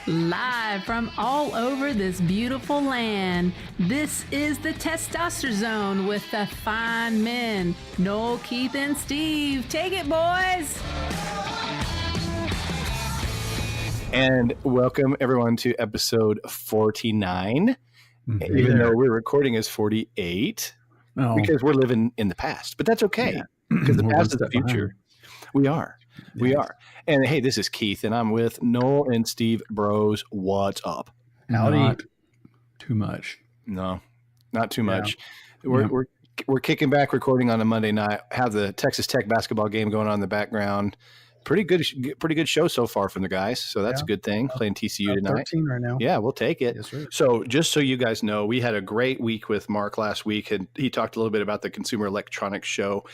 Live from all over this beautiful land, this is the Testosterone Zone with the fine men, Noel, Keith, and Steve. Take it, boys! And welcome, everyone, to episode 49, even though we're recording as 48, because we're living in the past. But that's okay, because the past is the future. We are. We are. And hey, this is Keith, and I'm with Noel and Steve Bros. What's up? Howdy. Not too much. No, not too much. We're kicking back, recording on a Monday night. Have the Texas Tech basketball game going on in the background. Pretty good show so far from the guys. So that's a good thing. Playing TCU tonight. 13 right now. Yeah, we'll take it. Yes, sir. So just so you guys know, we had a great week with Mark last week, and he talked a little bit about the Consumer Electronics Show.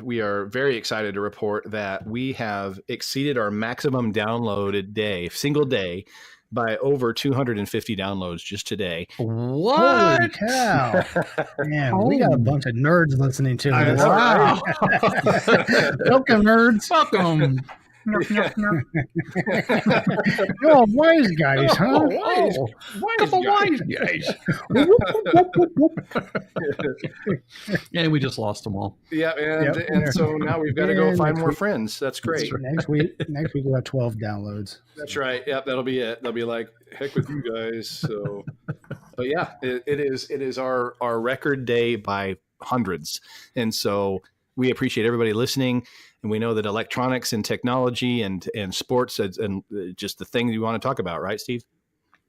We are very excited to report that we have exceeded our maximum downloaded single day, by over 250 downloads just today. What? Holy cow. Man, we got a bunch of nerds listening to this. Wow. Welcome, nerds. Welcome. You're wise guys, huh? Wise guys. Yeah, we just lost them all. Yeah, and so now we've got to go find more friends. That's great. Next week we'll have 12 downloads. That's right. Yep, that'll be it. They'll be like, heck with you guys. So, but yeah, it is our record day by hundreds, and so we appreciate everybody listening. And we know that electronics and technology and sports and just the thing you want to talk about, right, Steve?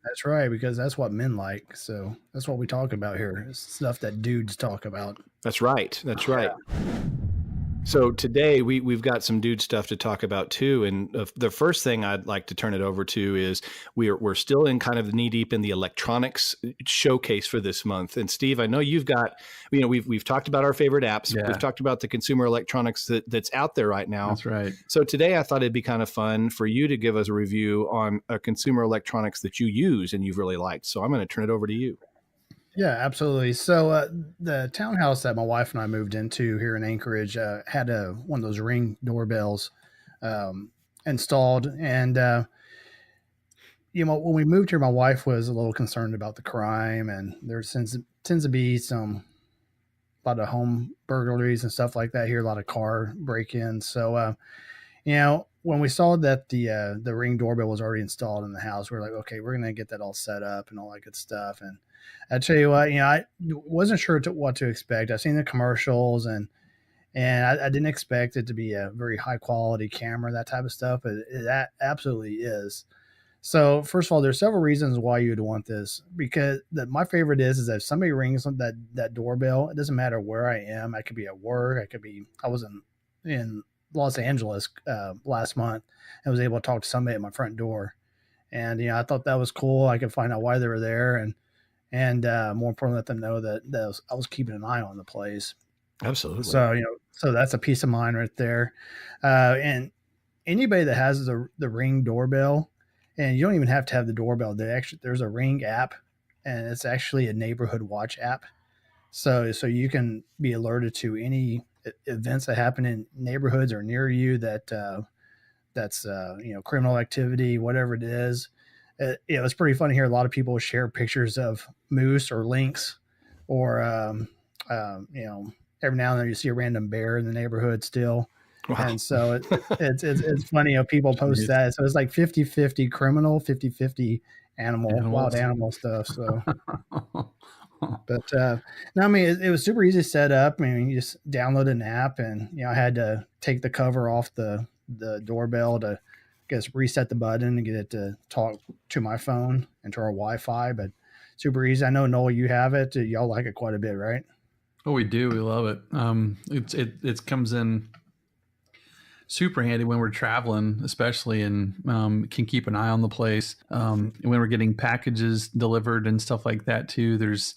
That's right, because that's what men like. So that's what we talk about here. It's stuff that dudes talk about. That's right. That's right. So today we've got some dude stuff to talk about too. And the first thing I'd like to turn it over to is we're still in kind of knee deep in the electronics showcase for this month. And Steve, I know you've got, we've talked about our favorite apps. Yeah. We've talked about the consumer electronics that's out there right now. That's right. So today I thought it'd be kind of fun for you to give us a review on a consumer electronics that you use and you've really liked. So I'm going to turn it over to you. Yeah, absolutely. So the townhouse that my wife and I moved into here in Anchorage had one of those Ring doorbells installed. And, when we moved here, my wife was a little concerned about the crime. And there tends to be a lot of home burglaries and stuff like that here, a lot of car break-ins. So, when we saw that the Ring doorbell was already installed in the house, we were like, okay, we're going to get that all set up and all that good stuff. And I tell you what, I wasn't sure what to expect. I've seen the commercials and I didn't expect it to be a very high quality camera, that type of stuff, but that absolutely is. So first of all, there's several reasons why you'd want this, because my favorite is that if somebody rings that doorbell, it doesn't matter where I am. I could be at work. I was in Los Angeles last month and was able to talk to somebody at my front door. And, I thought that was cool. I could find out why they were there and more importantly, let them know that I was keeping an eye on the place. Absolutely. So, so that's a peace of mind right there. And anybody that has the Ring doorbell, and you don't even have to have the doorbell. There's a Ring app, and it's actually a neighborhood watch app. So you can be alerted to any events that happen in neighborhoods or near you that's criminal activity, whatever it is. It's pretty funny here. A lot of people share pictures of moose or lynx, or every now and then you see a random bear in the neighborhood still. Wow. And so it's funny how people post that. So it's like 50-50 criminal, 50-50 wild animal stuff. So, but no, I mean, it was super easy to set up. I mean, you just download an app, and I had to take the cover off the doorbell to reset the button and get it to talk to my phone and to our Wi-Fi, but super easy. I know, Noel, you have it. Y'all like it quite a bit, right? Oh, we do. We love it. It comes in super handy when we're traveling, especially, and can keep an eye on the place. When we're getting packages delivered and stuff like that too, there's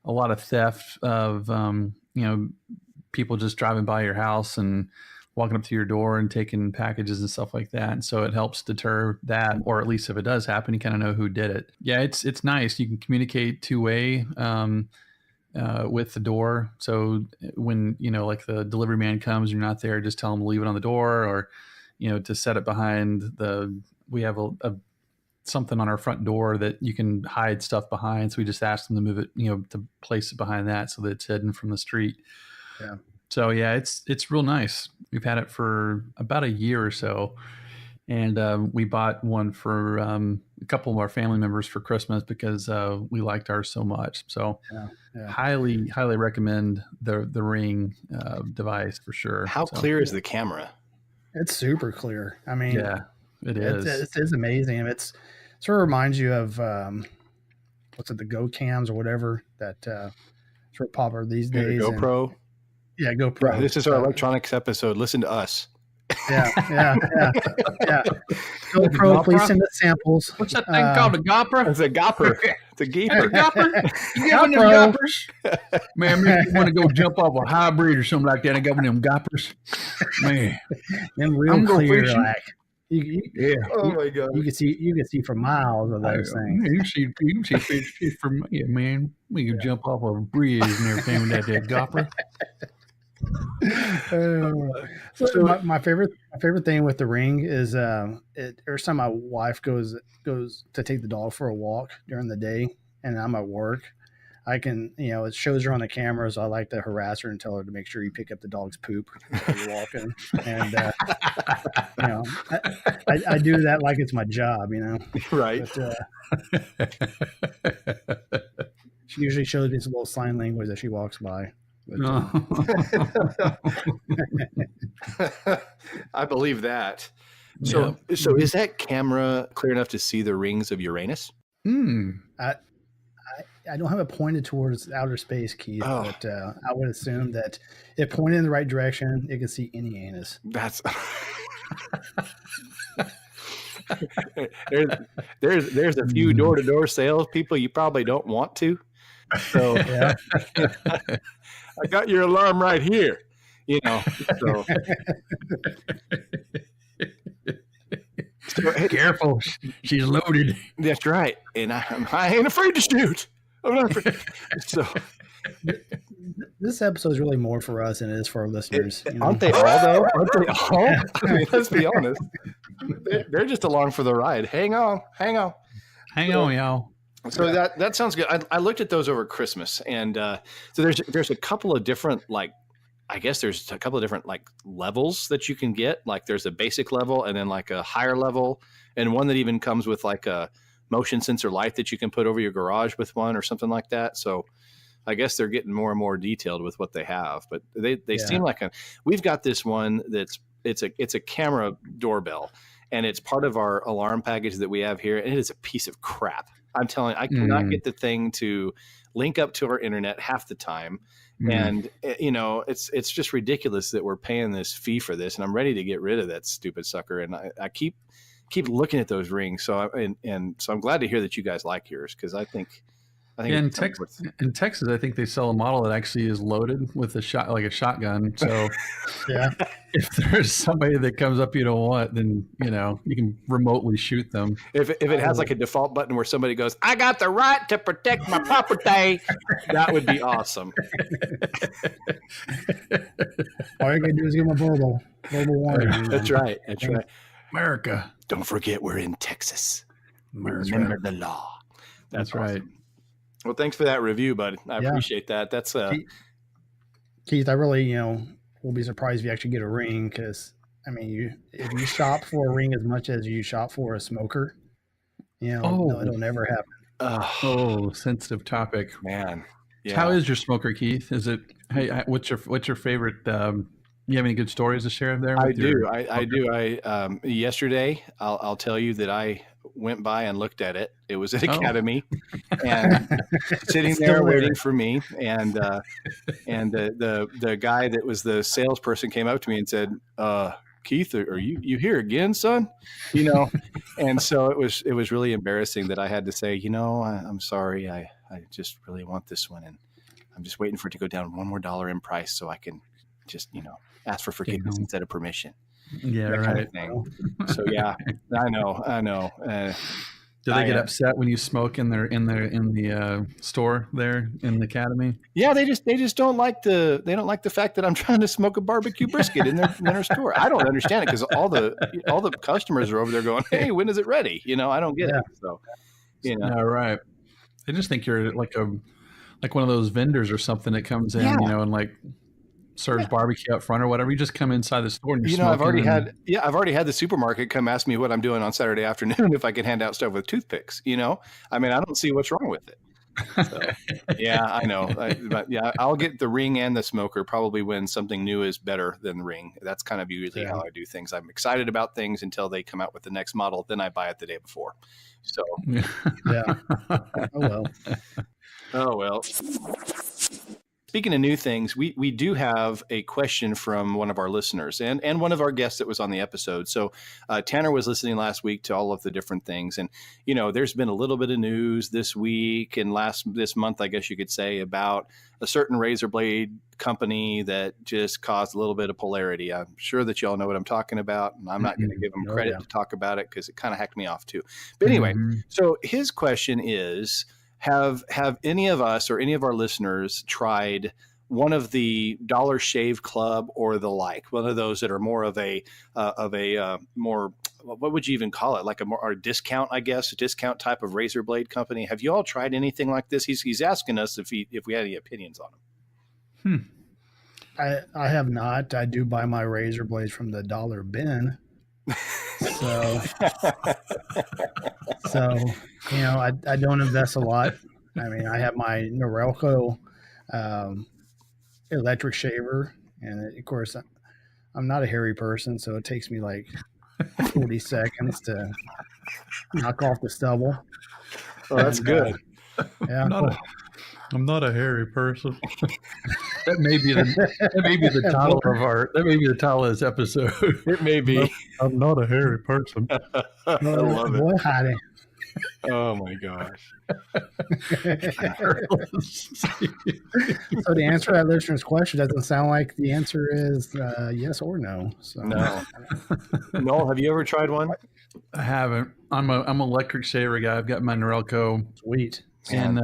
a lot of theft of, people just driving by your house and walking up to your door and taking packages and stuff like that. And so it helps deter that, or at least if it does happen, you kind of know who did it. Yeah, it's nice. You can communicate two-way with the door. So when, like the delivery man comes, you're not there, just tell him to leave it on the door, or, to set it behind we have something on our front door that you can hide stuff behind. So we just asked them to move it, to place it behind that so that it's hidden from the street. Yeah. So yeah, it's real nice. We've had it for about a year or so. And we bought one for a couple of our family members for Christmas because we liked ours so much. So highly recommend the Ring device for sure. How clear is the camera? It's super clear. I mean, yeah, it is. It is amazing. It sort of reminds you of what's it, the Go Cams or whatever that sort of popular these days. GoPro. Yeah, GoPro. This is our electronics episode. Listen to us. Yeah. GoPro, please send us samples. What's that thing called? A gopper? It's a gopper. It's a geeper. Gopper? You got one of them goppers? Man, maybe you want to go jump off a hybrid or something like that. I got one of them goppers. Man. Them real clear, like Oh my God. You can see for miles of those things. You can see fish from man. We can jump off a bridge and everything with that gopper. So my favorite thing with the Ring is every time my wife goes to take the dog for a walk during the day and I'm at work, I can, it shows her on the camera, so I like to harass her and tell her to make sure you pick up the dog's poop while you're walking. And I do that like it's my job, Right. But, she usually shows me some little sign language as she walks by. I believe that. So is that camera clear enough to see the rings of Uranus? I don't have it pointed towards outer space, Keith, but I would assume that if pointed in the right direction, it can see any anus. That's there's a few door-to-door sales people you probably don't want to. So yeah. I got your alarm right here, So Careful, she's loaded. That's right, and I ain't afraid to shoot. I'm not afraid. So this episode is really more for us than it is for our listeners. Aren't they all though? Aren't they all? I mean, let's be honest. They're just along for the ride. Hang on, y'all. So that sounds good. I looked at those over Christmas, and so there's a couple of different there's a couple of different levels that you can get. Like there's a basic level, and then like a higher level, and one that even comes with like a motion sensor light that you can put over your garage with one or something like that. So I guess they're getting more and more detailed with what they have, but they seem like we've got this one it's a camera doorbell, and it's part of our alarm package that we have here, and it is a piece of crap. I'm telling you, I cannot get the thing to link up to our internet half the time. And it's just ridiculous that we're paying this fee for this, and I'm ready to get rid of that stupid sucker. And I keep looking at those rings. So so I'm glad to hear that you guys like yours, because I think in Texas, I think they sell a model that actually is loaded with a shotgun. So if there's somebody that comes up you don't want, then you can remotely shoot them. If it has like a default button where somebody goes, "I got the right to protect my property," that would be awesome. All you gotta do is give them a verbal warning. That's right. America. Don't forget we're in Texas. Remember the law. That's awesome. Right. Well, thanks for that review, bud. I appreciate that. That's Keith, I really, will be surprised if you actually get a Ring, because if you shop for a Ring as much as you shop for a smoker, it'll never happen. Sensitive topic, man. Yeah. How is your smoker, Keith? Is it? Hey, what's your favorite? You have any good stories to share there? I do. Yesterday, I'll tell you that I went by and looked at it. It was at Academy, and sitting there waiting for me. And the guy that was the salesperson came up to me and said, "Keith, are you here again, son?" And so it was really embarrassing that I had to say, I'm sorry. I just really want this one, and I'm just waiting for it to go down $1 more in price so I can just ask for forgiveness instead of permission. Yeah, right. Kind of thing. So yeah, I know. Do they get upset when you smoke in the store there in the academy? Yeah, they just don't like the fact that I'm trying to smoke a barbecue brisket in their store. I don't understand it because all the customers are over there going, "Hey, when is it ready?" I don't get it. So, Yeah, right. They just think you're like one of those vendors or something that comes in, and like serves barbecue up front or whatever. You just come inside the store and you're smoking. I've already had the supermarket come ask me what I'm doing on Saturday afternoon if I can hand out stuff with toothpicks. I mean, I don't see what's wrong with it. So, yeah, I know. But yeah, I'll get the ring and the smoker probably when something new is better than the ring. That's kind of usually how I do things. I'm excited about things until they come out with the next model. Then I buy it the day before. So, yeah. Oh, well. Speaking of new things, we do have a question from one of our listeners and one of our guests that was on the episode. So Tanner was listening last week to all of the different things. And, there's been a little bit of news this week and this month, I guess you could say, about a certain razor blade company that just caused a little bit of polarity. I'm sure that you all know what I'm talking about, and I'm not going to give them credit to talk about it because it kind of hacked me off too. But anyway, so his question is, Have any of us or any of our listeners tried one of the Dollar Shave Club or the like, one of those that are more of a more, what would you even call it? Like a discount, I guess, a discount type of razor blade company. Have you all tried anything like this? He's asking us if we had any opinions on them. I have not. I do buy my razor blades from the dollar bin. So I don't invest a lot. I mean, I have my Norelco electric shaver, and of course, I'm not a hairy person, so it takes me like 40 seconds to knock off the stubble. Oh, that's good. Yeah. I'm not a hairy person. That may be the title of this episode. It may be. I'm not a hairy person. I love it. Boy, howdy. Oh my gosh. So the answer to that listener's question doesn't sound like the answer is yes or no. So no. Noel, have you ever tried one? I haven't. I'm an electric shaver guy. I've got my Norelco. Sweet. And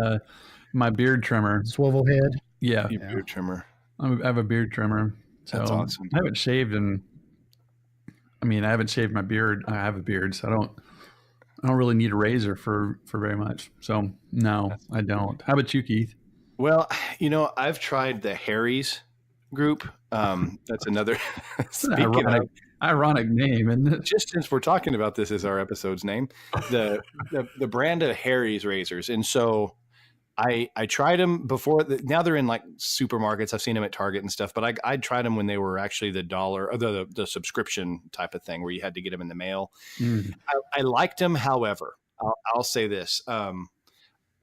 my beard trimmer. Swivel head. Yeah. Beard trimmer. I have a beard trimmer. So that's awesome. I haven't shaved my beard. I have a beard, so I don't really need a razor for very much. So no, I don't. How about you, Keith? Well, I've tried the Harry's group. That's another ironic name, isn't it? Just since we're talking about this as our episode's name, the brand of Harry's razors. And so I tried them before. Now they're in like supermarkets. I've seen them at Target and stuff, but I tried them when they were actually the dollar or the subscription type of thing where you had to get them in the mail. I liked them. However, I'll say this.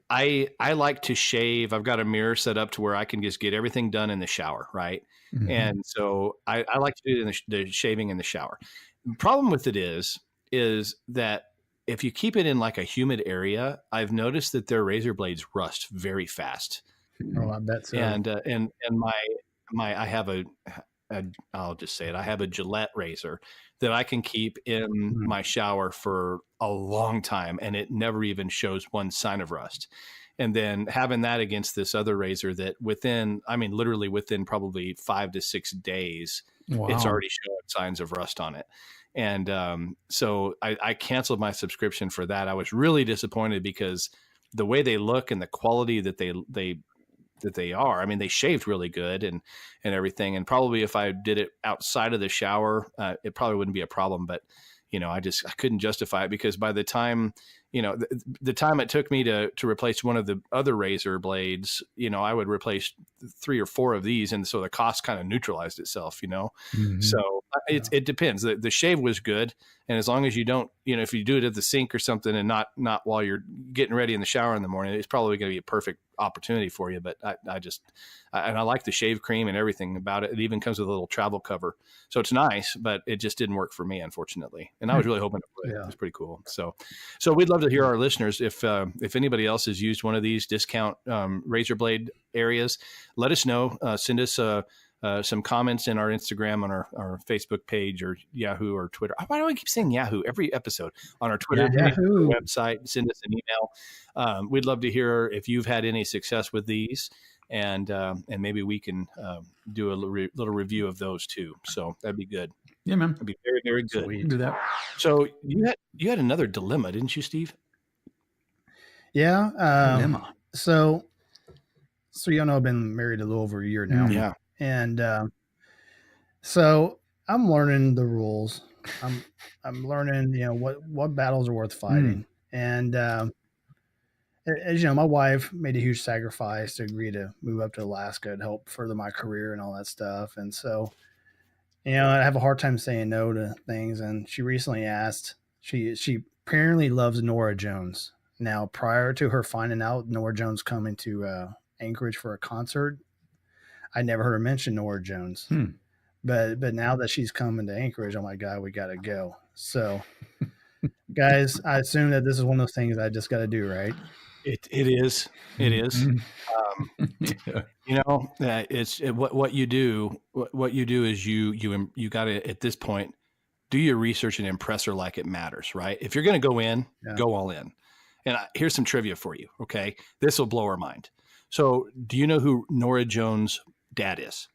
I like to shave. I've got a mirror set up to where I can just get everything done in the shower. Right. Mm-hmm. And so I like to do the shaving in the shower. The problem with it is that if you keep it in like a humid area, I've noticed that their razor blades rust very fast. Oh, I bet so. And I have I'll just say it. I have a Gillette razor that I can keep in my shower for a long time, and it never even shows one sign of rust. And then having that against this other razor that literally within probably 5 to 6 days, it's already showing signs of rust on it. And so I canceled my subscription for that. I was really disappointed because the way they look and the quality that they are, I mean, they shaved really good and everything. And probably if I did it outside of the shower, it probably wouldn't be a problem. But, I couldn't justify it because by the time, the time it took me to replace one of the other razor blades, I would replace 3 or 4 of these. And so the cost kind of neutralized itself, Mm-hmm. So it depends. The shave was good. And as long as you don't, if you do it at the sink or something and not while you're getting ready in the shower in the morning, it's probably going to be a perfect opportunity for you. But I like the shave cream and everything about it. It even comes with a little travel cover. So it's nice, but it just didn't work for me, unfortunately. And I was really hoping it would. It was pretty cool. So we'd love to hear our listeners. If anybody else has used one of these discount razor blade areas, let us know. Send us a some comments in our Instagram, on our Facebook page, or Yahoo or Twitter. Why do I keep saying Yahoo every episode? On our Twitter page, our website, send us an email. We'd love to hear if you've had any success with these, and maybe we can do a little review of those too. So that'd be good. Yeah, man. That'd be very, very good. We can do that. So you had another dilemma, didn't you, Steve? Yeah. Dilemma. So y'all know I've been married a little over a year now. Yeah. And so I'm learning the rules. I'm learning, what battles are worth fighting. And as you know, my wife made a huge sacrifice to agree to move up to Alaska and help further my career and all that stuff. And so, I have a hard time saying no to things. And she recently asked, she apparently loves Norah Jones. Now, prior to her finding out Norah Jones coming to Anchorage for a concert, I never heard her mention Norah Jones. But now that she's coming to Anchorage, oh my God, we got to go. So, guys, I assume that this is one of those things I just got to do, right? It is. It's what you do. What you do is you got to, at this point, do your research and impress her like it matters, right? If you're going to go in, go all in. And here's some trivia for you. Okay, this will blow her mind. So, do you know who Norah Jones' dad is?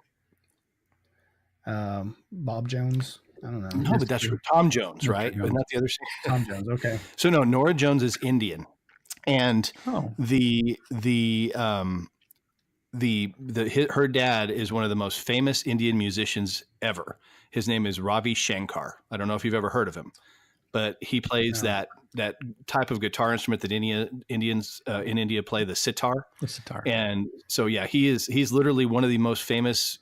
Bob Jones. I don't know. No, but that's Tom Jones, right? But not the other side. Tom Jones. Okay. So no, Norah Jones is Indian, and her dad is one of the most famous Indian musicians ever. His name is Ravi Shankar. I don't know if you've ever heard of him, but he plays that type of guitar instrument that Indians in India play, the sitar. The sitar. And so, he's literally one of the most famous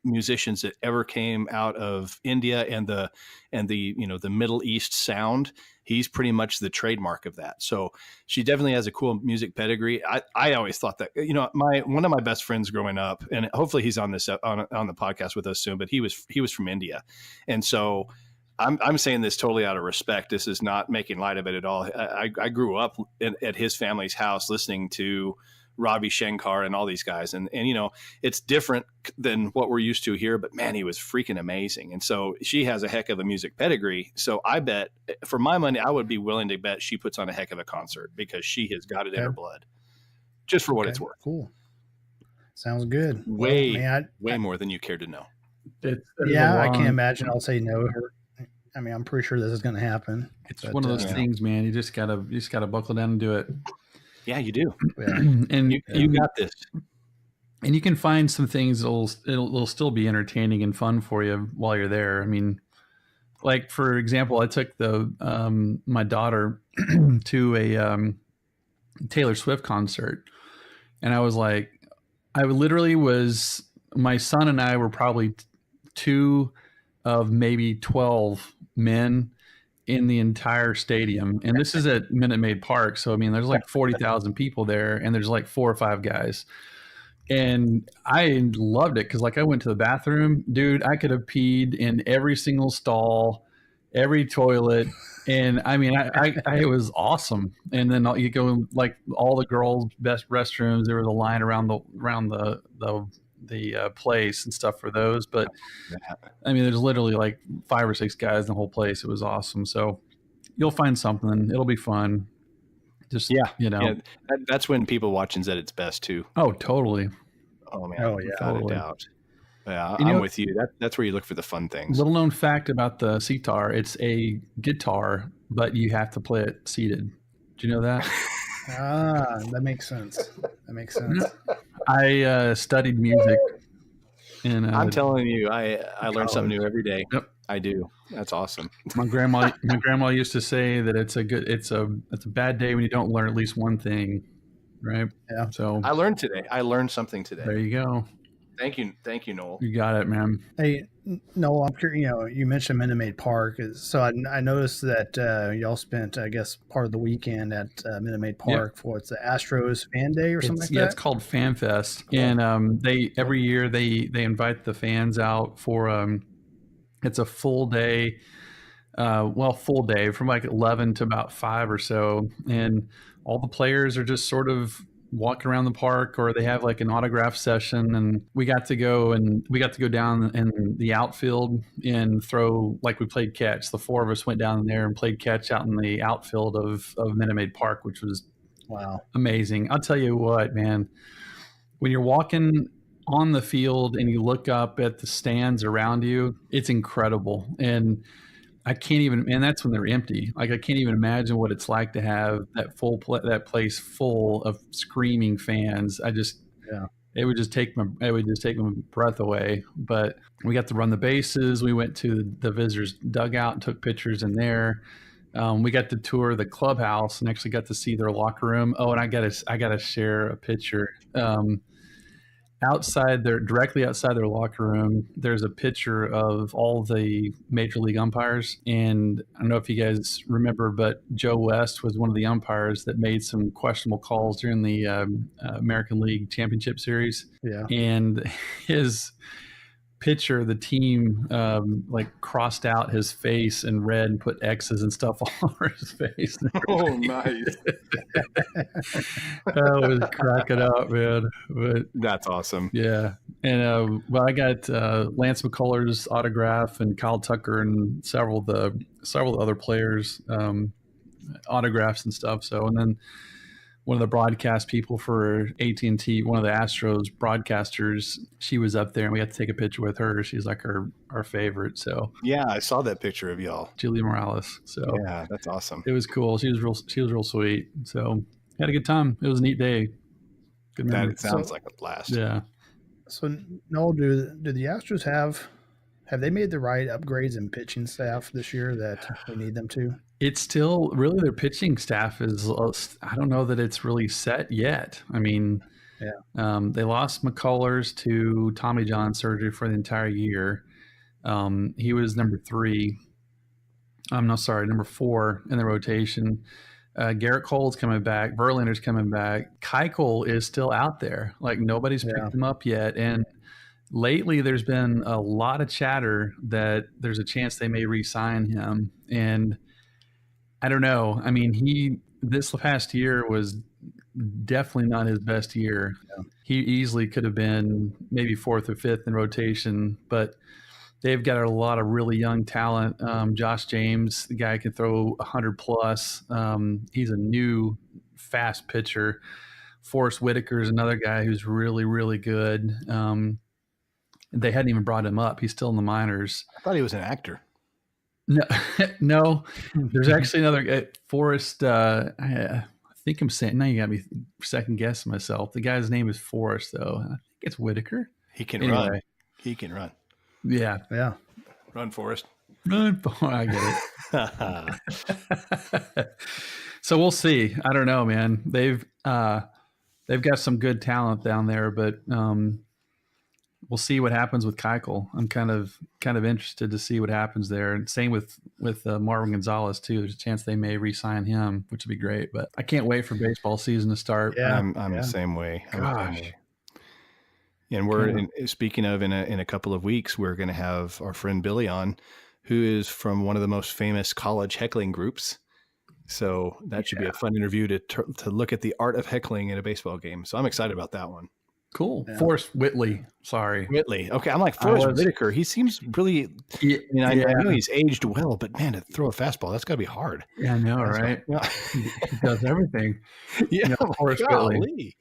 musicians that ever came out of India and the Middle East sound. He's pretty much the trademark of that. So she definitely has a cool music pedigree. I always thought that, one of my best friends growing up, and hopefully he's on this on the podcast with us soon, but he was from India. And so I'm saying this totally out of respect. This is not making light of it at all. I grew up at his family's house listening to Ravi Shankar and all these guys. And it's different than what we're used to here, but man, he was freaking amazing. And so she has a heck of a music pedigree. So I bet, for my money, I would be willing to bet she puts on a heck of a concert because she has got it in her blood, just for what it's worth. Cool. Sounds good. Way more than you care to know. I can't imagine I'll say no to her. I mean, I'm pretty sure this is going to happen. It's one of those things, man. You just gotta buckle down and do it. Yeah, you do. Yeah. And you got this. And you can find some things it'll still be entertaining and fun for you while you're there. I mean, like for example, I took my daughter to a Taylor Swift concert, and I was like, my son and I were probably two of maybe 12 men in the entire stadium. And this is at Minute Maid Park. So, I mean, there's like 40,000 people there, and there's like 4 or 5 guys. And I loved it because, like, I went to the bathroom. Dude, I could have peed in every single stall, every toilet. And I mean, it was awesome. And then you go, like, all the girls' best restrooms. There was a line around the place and stuff for those. But I mean, there's literally like 5 or 6 guys in the whole place. It was awesome. So you'll find something. It'll be fun. Just, that's when people watching's at its best too. Oh, totally. Oh man. Oh yeah. Without a doubt. Yeah. I'm with you. That's where you look for the fun things. Little known fact about the sitar. It's a guitar, but you have to play it seated. Do you know that? That makes sense. I studied music, and I'm telling you, I learn something new every day. Yep, I do. That's awesome. My grandma used to say that it's a bad day when you don't learn at least one thing, right? Yeah. So I learned today. I learned something today. There you go. Thank you, Noel. You got it, man. Hey, Noel, I'm curious. You mentioned Minute Maid Park, so I noticed that y'all spent, I guess, part of the weekend at Minute Maid Park for the Astros Fan Day or something like that. Yeah, it's called Fan Fest, and they every year they invite the fans out for it's a full day, full day from like 11 to about 5 or so, and all the players are just sort of walking around the park, or they have like an autograph session, and we got to go down in the outfield and throw, like, we played catch. The four of us went down there and played catch out in the outfield of Minute Maid Park, which was Wow. amazing. I'll tell you what, man, when you're walking on the field and you look up at the stands around you, it's incredible. And I can't even, and that's when they're empty. Like, I can't even imagine what it's like to have that place full of screaming fans. Yeah. It would just take my breath away. But we got to run the bases. We went to the visitors' dugout and took pictures in there. We got to tour the clubhouse and actually got to see their locker room. Oh, and I gotta share a picture. Directly outside their locker room, there's a picture of all the major league umpires. And I don't know if you guys remember, but Joe West was one of the umpires that made some questionable calls during the American League Championship Series. Yeah. And his picture, the team like crossed out his face in red and put X's and stuff all over his face. Oh, nice. I was cracking up, man. But that's awesome. Yeah. And well, I got Lance McCullers' autograph and Kyle Tucker and several of the other players' autographs and stuff. So, and then one of the broadcast people for AT&T, one of the Astros broadcasters, she was up there and we got to take a picture with her. She's like our favorite. So yeah, I saw that picture of y'all. Julia Morales. So yeah, that's awesome. It was cool. She was real sweet. So had a good time. It was a neat day. Good memory. That sounds like a blast. Yeah. So Noel, do the Astros have they made the right upgrades in pitching staff this year that we need them to? It's still really, their pitching staff is, I don't know that it's really set yet. I mean, they lost McCullers to Tommy John surgery for the entire year. He was number 4 in the rotation. Garrett Cole's coming back. Verlander's coming back. Keuchel is still out there. Like, nobody's picked him up yet. And lately there's been a lot of chatter that there's a chance they may re-sign him. And I don't know. I mean, this past year was definitely not his best year. Yeah. He easily could have been maybe 4th or 5th in rotation, but they've got a lot of really young talent. Josh James, the guy can throw 100 plus. He's a new fast pitcher. Forrest Whitaker is another guy who's really, really good. They hadn't even brought him up. He's still in the minors. I thought he was an actor. No. There's actually another guy, Forrest. I think I'm saying, now you got me second guessing myself. The guy's name is Forrest, though. I think it's Whitaker. He can run. He can run. Yeah. Run, Forrest. Run, I get it. So we'll see. I don't know, man. They've got some good talent down there, but we'll see what happens with Keuchel. I'm kind of interested to see what happens there. And same with Marvin Gonzalez too. There's a chance they may re-sign him, which would be great. But I can't wait for baseball season to start. Yeah, I'm the same way. Gosh. And we're speaking of in a couple of weeks, we're going to have our friend Billy on, who is from one of the most famous college heckling groups. So that should be a fun interview to look at the art of heckling in a baseball game. So I'm excited about that one. Cool. Yeah. Forrest Whitley. Sorry. Whitley. Okay. I'm like, Forrest Whitaker. He seems really, I know he's aged well, but man, to throw a fastball, that's got to be hard. Yeah, I know, right? He does everything. Yeah. Forrest Whitley.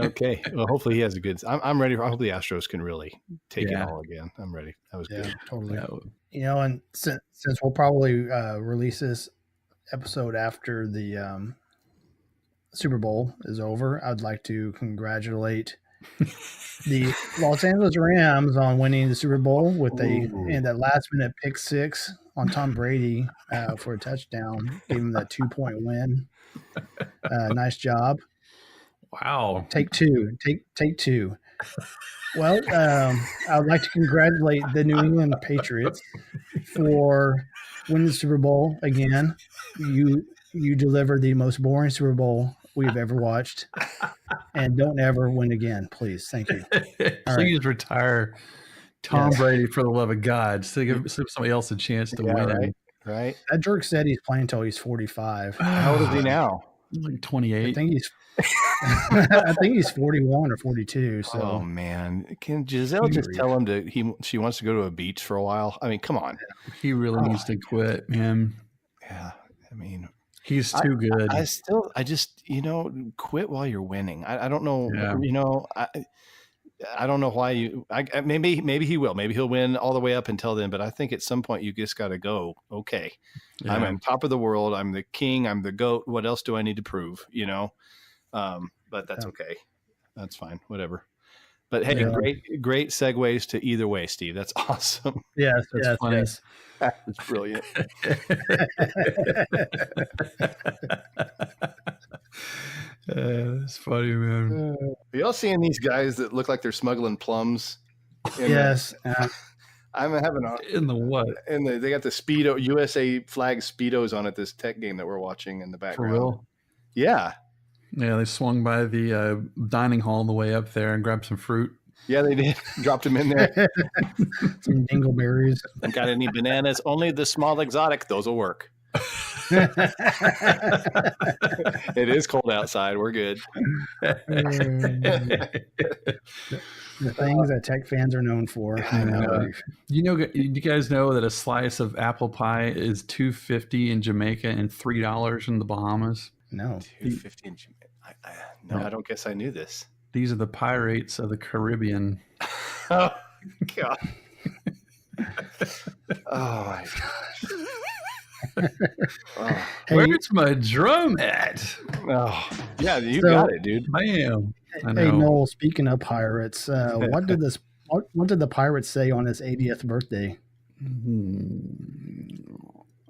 Okay. Well, hopefully he has a good, I'm ready. I hope the Astros can really take it all again. I'm ready. That was good. Totally. Yeah. And since we'll probably release this episode after the, Super Bowl is over, I'd like to congratulate the Los Angeles Rams on winning the Super Bowl with that last minute pick 6 on Tom Brady for a touchdown, gave him that 2-point win. Nice job. Wow. Take two. Well, I would like to congratulate the New England Patriots for winning the Super Bowl again. You delivered the most boring Super Bowl we've ever watched, and don't ever win again, please. Thank you. Please retire Tom Brady, for the love of God, so give somebody else a chance to win. Right. That jerk said he's playing until he's 45. How old is he now? Like I 28. think he's I think he's 41 or 42. So Oh man, can Giselle just Huge. tell him she wants to go to a beach for a while? I mean, come on. He really needs to quit, man. Yeah, I mean, He's too good. I just quit while you're winning. I don't know. Yeah. I don't know why you. Maybe he will. Maybe he'll win all the way up until then. But I think at some point you just got to go. Okay, Yeah. I'm on top of the world. I'm the king. I'm the GOAT. What else do I need to prove? But that's okay. That's fine. Whatever. But hey, great segues to either way, Steve. That's awesome. Yes, That's funny. yes. That's brilliant. It's funny, man. Are y'all seeing these guys that look like they're smuggling plums? Yes. I'm having In the what? and they got the Speedo USA flag Speedos on at this tech game that we're watching in the For background. real? Yeah. Yeah, they swung by the dining hall on the way up there and grabbed some fruit. Yeah, they did. Dropped them in there. Some dingleberries. Got any bananas? Only the small exotic. Those will work. It is cold outside. We're good. The things that tech fans are known for. You guys know that a slice of apple pie is $2.50 in Jamaica and $3 in the Bahamas? No. $2.50 in Jamaica. No, I don't guess I knew this. These are the pirates of the Caribbean. Oh, God. Oh, my gosh. Oh. Hey, Where's my drum at? Oh, yeah, you got it, dude. Bam. I hey, know. Noel, speaking of pirates, what did the pirates say on his 80th birthday?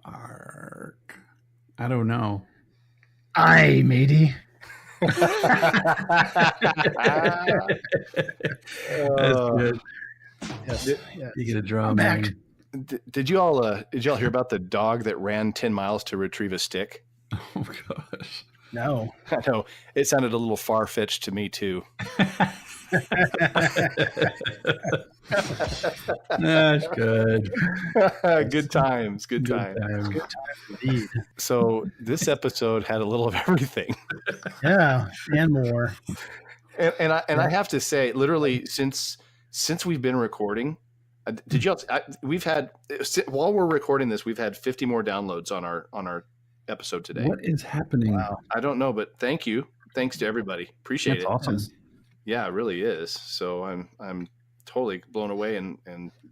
Ark. I don't know. Aye, matey. That's good. Yes. You get a drum. I'm back. Man. Did you all hear about the dog that ran 10 miles to retrieve a stick? Oh gosh. No. I know it sounded a little far-fetched to me too. That's good. Good times. Good times. Good time indeed. So this episode had a little of everything. Yeah, and more. And I have to say, literally since we've been recording, did you? We've had, while we're recording this, we've had 50 more downloads on our episode today. What is happening? Wow. I don't know, but thank you. Thanks to everybody. Appreciate That's it. awesome. Yeah, it really is. So I'm totally blown away, and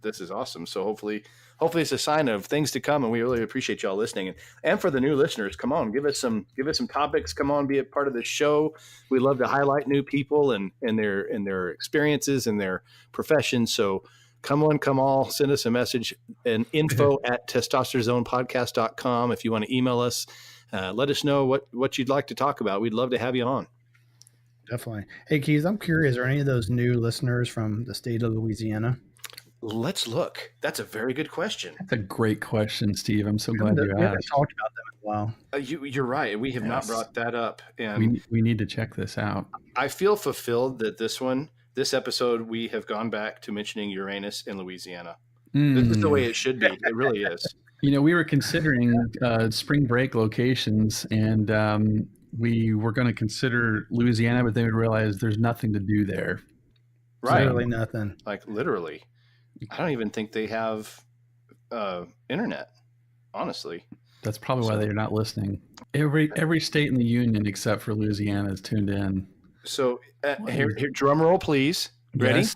this is awesome. So hopefully it's a sign of things to come, and we really appreciate y'all listening. And for the new listeners, come on, give us some topics. Come on, be a part of the show. We love to highlight new people and their experiences and their professions. So come on, come all, send us a message and info@testosteronepodcast.com. If you want to email us, let us know what you'd like to talk about. We'd love to have you on. Definitely. Hey, Keys, I'm curious, are any of those new listeners from the state of Louisiana? Let's look. That's a very good question. That's a great question, Steve. I'm so glad you We haven't asked. talked about them in a while. You're right. We have not Yes. brought that up. And We need to check this out. I feel fulfilled that this episode, we have gone back to mentioning Uranus in Louisiana. This is the way it should be. It really is. We were considering spring break locations, and we were going to consider Louisiana, but then we realized there's nothing to do there. Right. Literally nothing. Like literally. I don't even think they have internet, honestly. That's probably why they're not listening. Every state in the union except for Louisiana is tuned in. So here, drum roll, please. Ready? Yes.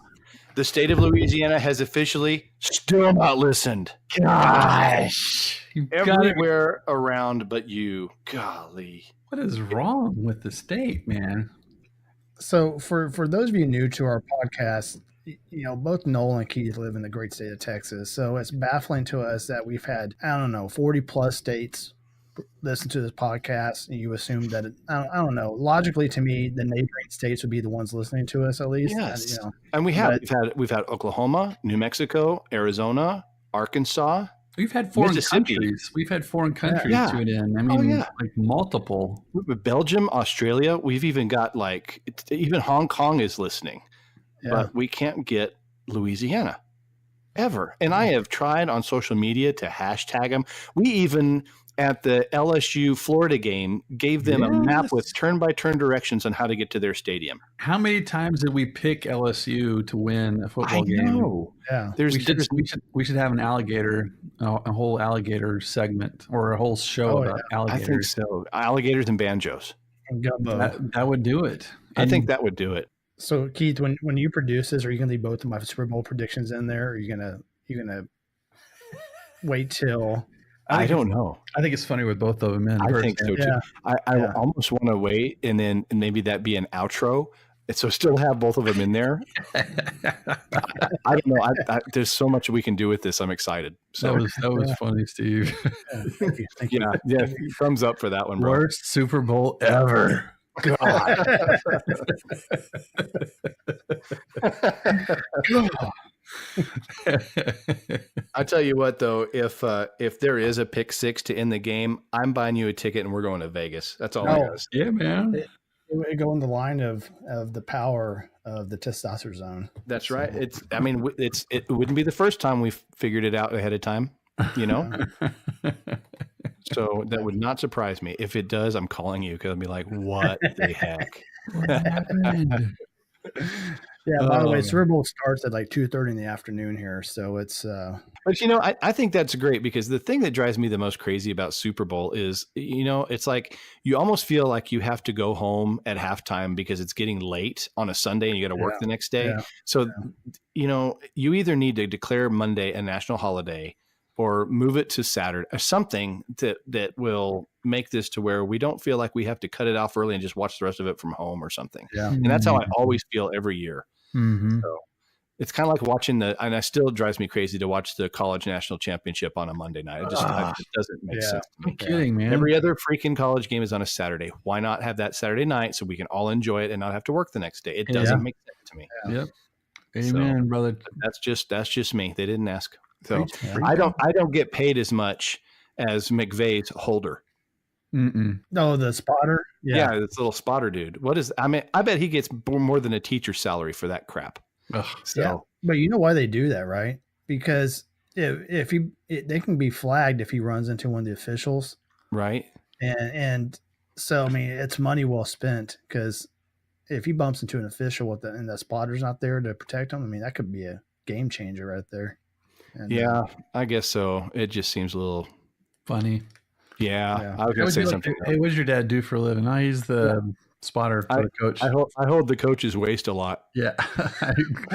The state of Louisiana has officially still not listened. Gosh, Everywhere around but you. Golly. what is wrong with the state, man? So for those of you new to our podcast, both Noel and Keith live in the great state of Texas. So it's baffling to us that we've had, 40 plus states listen to this podcast. And you assume that, I don't know, logically to me, the neighboring states would be the ones listening to us at least. Yes. And we've had Oklahoma, New Mexico, Arizona, Arkansas. We've had foreign Mississippi. countries. We've had foreign countries Yeah. tune in. I mean, yeah. like multiple. Belgium, Australia. We've even got even Hong Kong is listening. Yeah. But we can't get Louisiana ever. And I have tried on social media to hashtag them. We even at the LSU Florida game gave them a map with turn-by-turn directions on how to get to their stadium. How many times did we pick LSU to win a football game? Know. Yeah. We should have an alligator, a whole alligator segment or a whole show about alligators. I think so. Alligators and banjos. And gumbo. That would do it. I think that would do it. So Keith, when you produce this, are you going to leave both of my Super Bowl predictions in there? Or are you gonna wait till? I don't know. I think it's funny with both of them in. I think so too. Yeah. I almost want to wait and then maybe that be an outro. And so still have both of them in there. I don't know. There's so much we can do with this. I'm excited. So that was funny, Steve. Thank you. Yeah. Thumbs up for that one, bro. Worst Super Bowl ever. God. I tell you what, though, if there is a pick six to end the game, I'm buying you a ticket and we're going to Vegas. That's all I got to say. Yeah, man. It would go in the line of the power of the testosterone zone. That's right. It wouldn't be the first time we've figured it out ahead of time, you know? So that would not surprise me. If it does, I'm calling you because I'll be like, what the heck? What happened? Yeah, by the way, Super Bowl starts at like 2:30 in the afternoon here. So it's But I think that's great because the thing that drives me the most crazy about Super Bowl is, it's like you almost feel like you have to go home at halftime because it's getting late on a Sunday and you got to work the next day. Yeah. So, you either need to declare Monday a national holiday or move it to Saturday or something that will make this to where we don't feel like we have to cut it off early and just watch the rest of it from home or something. Yeah. And that's how I always feel every year. Mm-hmm. So it's kind of like watching and it still drives me crazy to watch the college national championship on a Monday night. It just it doesn't make sense to me. I'm kidding, man. Every other freaking college game is on a Saturday. Why not have that Saturday night so we can all enjoy it and not have to work the next day? It doesn't make sense to me. Yep. Amen, brother. That's just me. They didn't ask. So I don't get paid as much as McVay's holder. No, the spotter. Yeah, this little spotter dude. I bet he gets more than a teacher's salary for that crap. Ugh. So, but you know why they do that, right? Because if they can be flagged if he runs into one of the officials, right? And so I mean, it's money well spent because if he bumps into an official and the spotter's not there to protect him, I mean that could be a game changer right there. And, I guess so. It just seems a little funny. Yeah. I was going to say something. Hey, what does your dad do for a living? He's the spotter for the coach. I hold the coach's waist a lot. Yeah,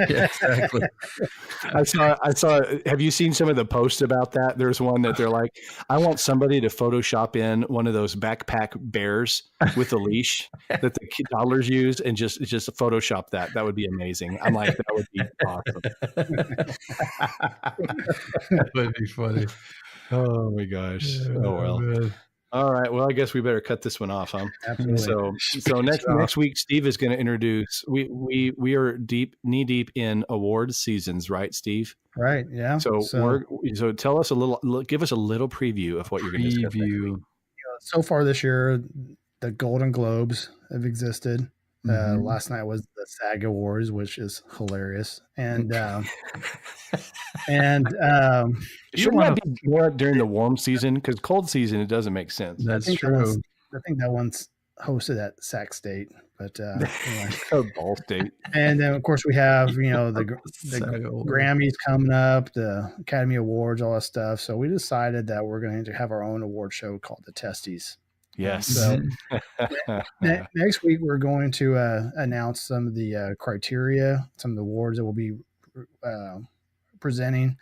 yeah, exactly. I saw. Have you seen some of the posts about that? There's one that they're like, I want somebody to Photoshop in one of those backpack bears with a leash that the toddlers use, and just Photoshop that. That would be amazing. I'm like, that would be awesome. That would be funny. Oh my gosh. Oh well. Man. All right. Well, I guess we better cut this one off, huh? Absolutely. So next week, Steve is going to introduce. We are knee deep in awards seasons, right, Steve? Right. Yeah. So tell us give us a little preview of what you're going to discuss. So far this year, the Golden Globes have existed. Last night was the SAG Awards, which is hilarious, and shouldn't that be more during the warm season? Because cold season, it doesn't make sense. That's true. I think that one's hosted at Sac State, but anyway. Ball State. And then of course we have the Grammys coming up, the Academy Awards, all that stuff. So we decided that we're going to have our own award show called the Testies. Yes. So next week we're going to announce some of the criteria, some of the awards that we'll be presenting.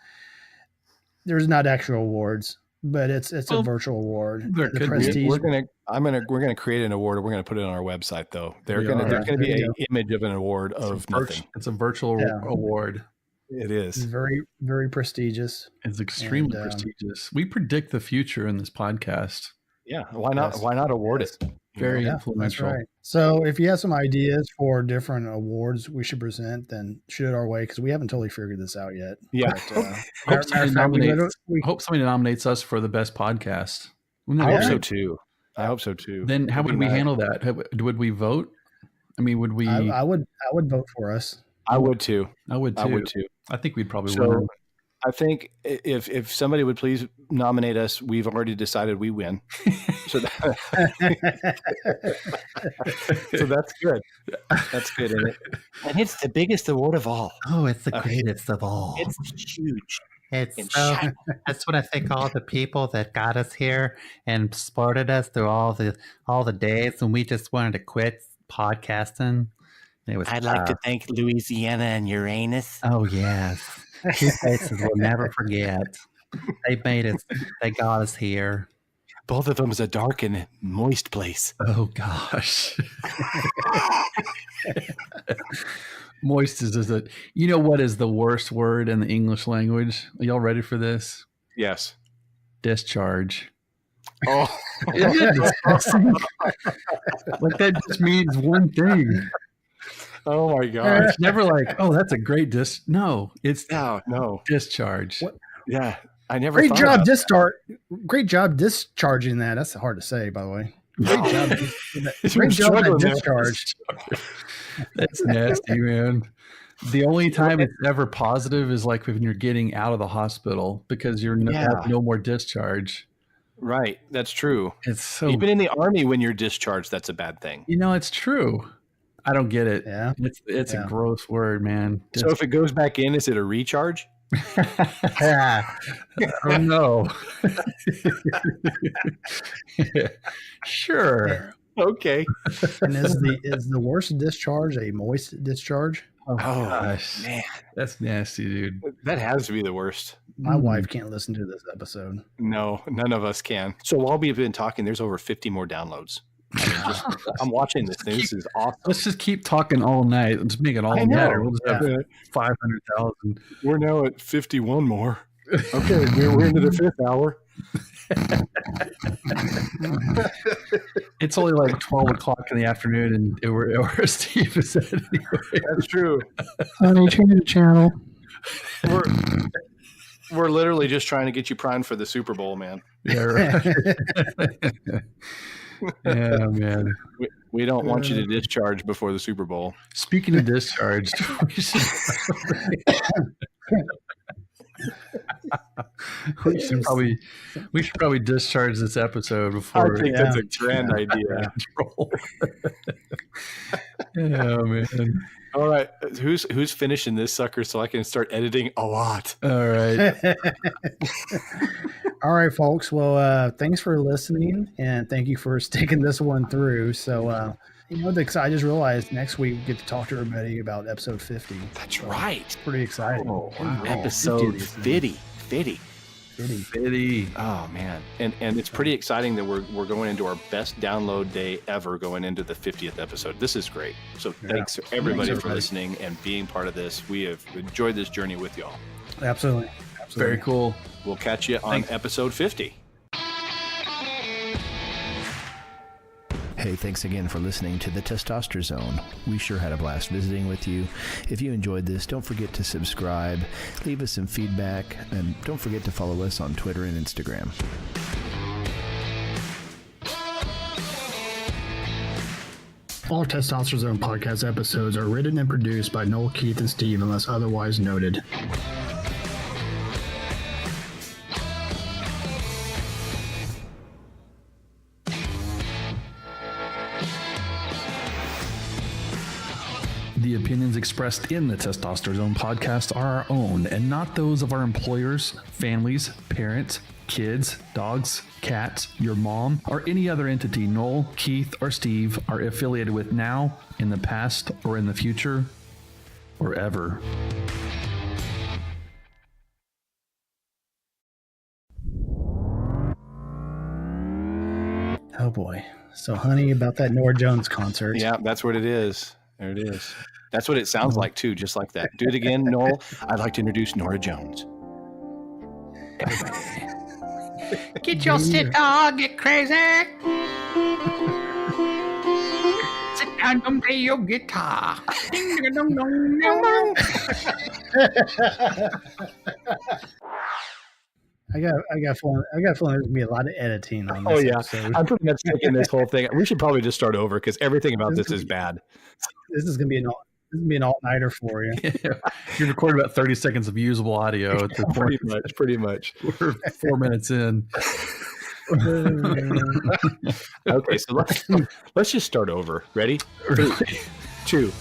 There's not actual awards, but it's a virtual award. The Prestige. We're gonna create an award. We're gonna put it on our website though. There's gonna be an image of an award of nothing. It's a virtual award. It is. It's very, very prestigious. It's extremely prestigious. We predict the future in this podcast. Yeah, why not? Why not award it? Very influential. That's right. So, if you have some ideas for different awards we should present, then shoot it our way because we haven't totally figured this out yet. Yeah. But, hope somebody nominates us for the best podcast. I hope so too. I hope so too. Then, how would we handle that? Would we vote? I mean, would we? I would vote for us. I would too. I would too. I think we'd probably win. I think if somebody would please nominate us, we've already decided we win. So, so that's good. That's good. And it's the biggest award of all. Oh, it's the greatest of all. It's huge. That's what I think. All the people that got us here and supported us through all the days when we just wanted to quit podcasting. I'd like to thank Louisiana and Uranus. Oh yes, two places we'll never forget. They got us here. Both of them is a dark and moist place. Oh gosh. Moist is a. You know what is the worst word in the English language? Are y'all ready for this? Yes. Discharge. Oh, Isn't it disgusting? Like that just means one thing. Oh my God. It's never like, oh, that's a great No, it's no. discharge. What? Yeah. I never Great thought job about Great job discharging that. That's hard to say, by the way. Great job. You're Great job struggling with there. discharge. That's nasty, man. The only time it's ever positive is like when you're getting out of the hospital because you're no more discharge. Right. That's true. It's so Even in the Army, when you're discharged, that's a bad thing. it's true. I don't get it. Yeah. It's a gross word, man. So if it goes back in, is it a recharge? Oh no. Sure. Okay. And is the worst discharge a moist discharge? Oh gosh, man, that's nasty, dude. That has to be the worst. My wife can't listen to this episode. No, none of us can. So while we've been talking, there's over 50 more downloads. I'm watching this. This is awesome. Let's just keep talking all night. Let's make it all matter. We'll just have 500,000. We're now at 51 more. Okay, we're into the fifth hour. It's only like 12 o'clock in the afternoon, and we're Steve is at anyway. That's true. Honey, change the channel. We're literally just trying to get you primed for the Super Bowl, man. Yeah, right. Yeah, man. We don't want you to discharge before the Super Bowl. Speaking of discharge, we should probably discharge this episode before. I think that's a grand idea. Yeah, man. All right, who's finishing this sucker so I can start editing a lot? All right. All right, folks. Well, thanks for listening, and thank you for sticking this one through. So, I just realized next week we get to talk to everybody about episode 50. That's right. Pretty exciting. Oh, wow. Episode 50. Oh man, and it's pretty exciting that we're going into our best download day ever, going into the 50th episode. This is great. So thanks everybody for listening and being part of this. We have enjoyed this journey with y'all. Absolutely. Very cool. We'll catch you on episode 50. Hey, thanks again for listening to the Testosterone Zone. We sure had a blast visiting with you. If you enjoyed this, don't forget to subscribe, leave us some feedback, and don't forget to follow us on Twitter and Instagram. All Testosterone Zone podcast episodes are written and produced by Noel, Keith, and Steve unless otherwise noted. The opinions expressed in the Testosterone Zone podcast are our own and not those of our employers, families, parents, kids, dogs, cats, your mom, or any other entity Noel, Keith, or Steve are affiliated with now, in the past, or in the future, or ever. Oh boy. So, honey, about that Norah Jones concert. Yeah, that's what it is. There it is. That's what it sounds like too, just like that. Do it again, Noel. I'd like to introduce Norah Jones. Get your stick dog, get crazy. Sit down and play your guitar. Ding, ding, dong, dong, dong, dong. I got a feeling there's gonna be a lot of editing on this. Oh yeah, episode. I'm pretty much taking this whole thing. We should probably just start over because everything about this is bad. This is gonna be This is be an all-nighter for you. You're recording about 30 seconds of usable audio at the point. Pretty much. We're 4 minutes in. Okay, so let's just start over. Ready? 3, 2,